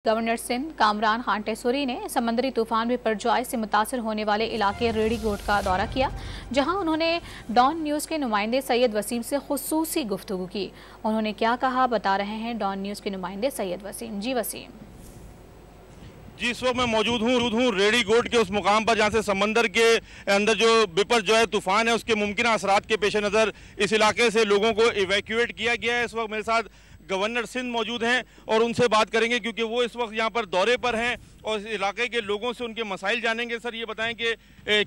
Governor Sindh Kamran Khan Tessori نے سمندری طوفان بپرجوائے سے متاثر ہونے والے علاقے ریڑھی گوٹ کا دورہ کیا، جہاں انہوں نے ڈان نیوز کے نمائندے سید وسیم سے خصوصی گفتگو کی۔ انہوں نے کیا کہا، بتا رہے ہیں ڈان نیوز کے نمائندے سید وسیم۔ جی وسیم۔ جی، اس وقت میں موجود ہوں ریڑھی گوٹ کے اس مقام پر جہاں سے سمندر کے اندر جو بپرجوائے طوفان ہے اس کے ممکنہ اثرات کے پیش نظر اس علاقے سے لوگوں کو ایویکیویٹ کیا گیا ہے۔ اس وقت میرے ساتھ گورنر سندھ موجود ہیں اور ان سے بات کریں گے کیونکہ وہ اس وقت یہاں پر دورے پر ہیں اور اس علاقے کے لوگوں سے ان کے مسائل جانیں گے۔ سر، یہ بتائیں کہ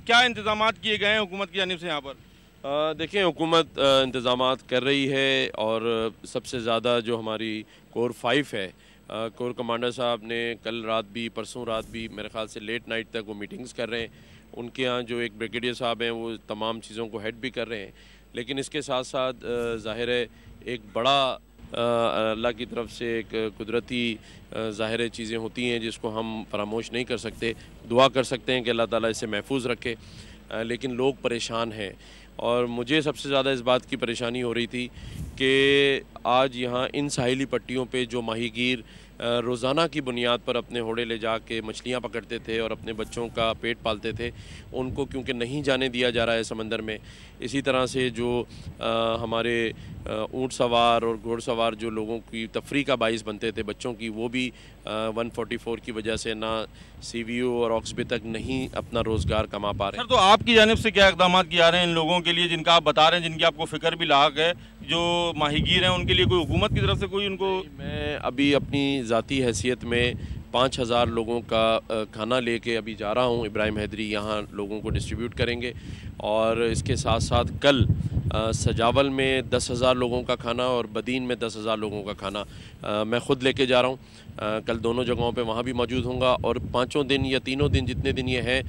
کیا انتظامات کیے گئے ہیں حکومت کی جانب سے یہاں پر؟ دیکھیں، حکومت انتظامات کر رہی ہے اور سب سے زیادہ جو ہماری کور 5 ہے، کور کمانڈر صاحب نے کل رات بھی پرسوں رات بھی میرے خیال سے لیٹ نائٹ تک وہ میٹنگز کر رہے ہیں۔ ان کے ہاں جو ایک بریگیڈیئر صاحب ہیں وہ تمام چیزوں کو ہیڈ بھی کر رہے ہیں، لیکن اس کے ساتھ ساتھ ظاہر ہے ایک بڑا اللہ کی طرف سے ایک قدرتی ظاہر چیزیں ہوتی ہیں جس کو ہم فراموش نہیں کر سکتے۔ دعا کر سکتے ہیں کہ اللہ تعالیٰ اسے محفوظ رکھے، لیکن لوگ پریشان ہیں اور مجھے سب سے زیادہ اس بات کی پریشانی ہو رہی تھی کہ آج یہاں ان ساحلی پٹیوں پہ جو ماہی گیر روزانہ کی بنیاد پر اپنے ہوڑے لے جا کے مچھلیاں پکڑتے تھے اور اپنے بچوں کا پیٹ پالتے تھے، ان کو کیونکہ نہیں جانے دیا جا رہا ہے سمندر میں۔ اسی طرح سے جو ہمارے اونٹ سوار اور گھوڑ سوار جو لوگوں کی تفریح کا باعث بنتے تھے بچوں کی، وہ بھی 144 کی وجہ سے نہ سی وی او اور آکسبے تک نہیں اپنا روزگار کما پا رہے ہیں۔ سر، تو آپ کی جانب سے کیا اقدامات کیے جا رہے ہیں ان لوگوں کے لیے جن کا آپ بتا رہے ہیں، جن کی آپ کو فکر بھی لاحق ہے، جو ماہی گیر ہیں ان کے لیے کوئی حکومت کی طرف سے کوئی ان کو؟ میں ابھی اپنی ذاتی حیثیت میں 5000 لوگوں کا کھانا لے کے ابھی جا رہا ہوں۔ ابراہیم حیدری یہاں لوگوں کو ڈسٹریبیوٹ کریں گے اور اس کے ساتھ ساتھ کل سجاول میں 10,000 لوگوں کا کھانا اور بدین میں 10,000 لوگوں کا کھانا میں خود لے کے جا رہا ہوں۔ کل دونوں جگہوں پہ وہاں بھی موجود ہوں گا اور 5 دن یا 3 دن جتنے دن یہ ہیں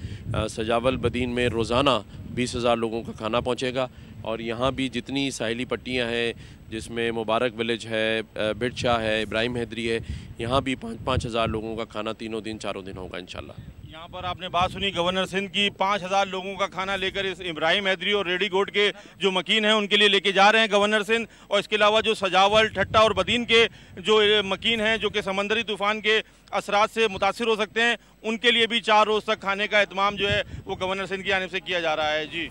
سجاول بدین میں روزانہ 20,000 لوگوں کا کھانا پہنچے گا۔ اور یہاں بھی جتنی ساحلی پٹیاں ہیں جس میں مبارک ولیج ہے، بٹ شاہ ہے، ابراہیم حیدری ہے، یہاں بھی 5,000 لوگوں کا کھانا 3 دن 4 دن ہوگا انشاءاللہ۔ یہاں پر آپ نے بات سنی گورنر سندھ کی، 5,000 لوگوں کا کھانا لے کر اس ابراہیم حیدری اور ریڑھی گوٹ کے جو مکین ہیں ان کے لیے لے کے جا رہے ہیں گورنر سندھ۔ اور اس کے علاوہ جو سجاول، ٹھٹا اور بدین کے جو مکین ہیں جو کہ سمندری طوفان کے اثرات سے متاثر ہو سکتے ہیں، ان کے لیے بھی 4 روز تک کھانے کا اہتمام جو ہے وہ گورنر سندھ کی جانب سے کیا جا رہا ہے۔ جی۔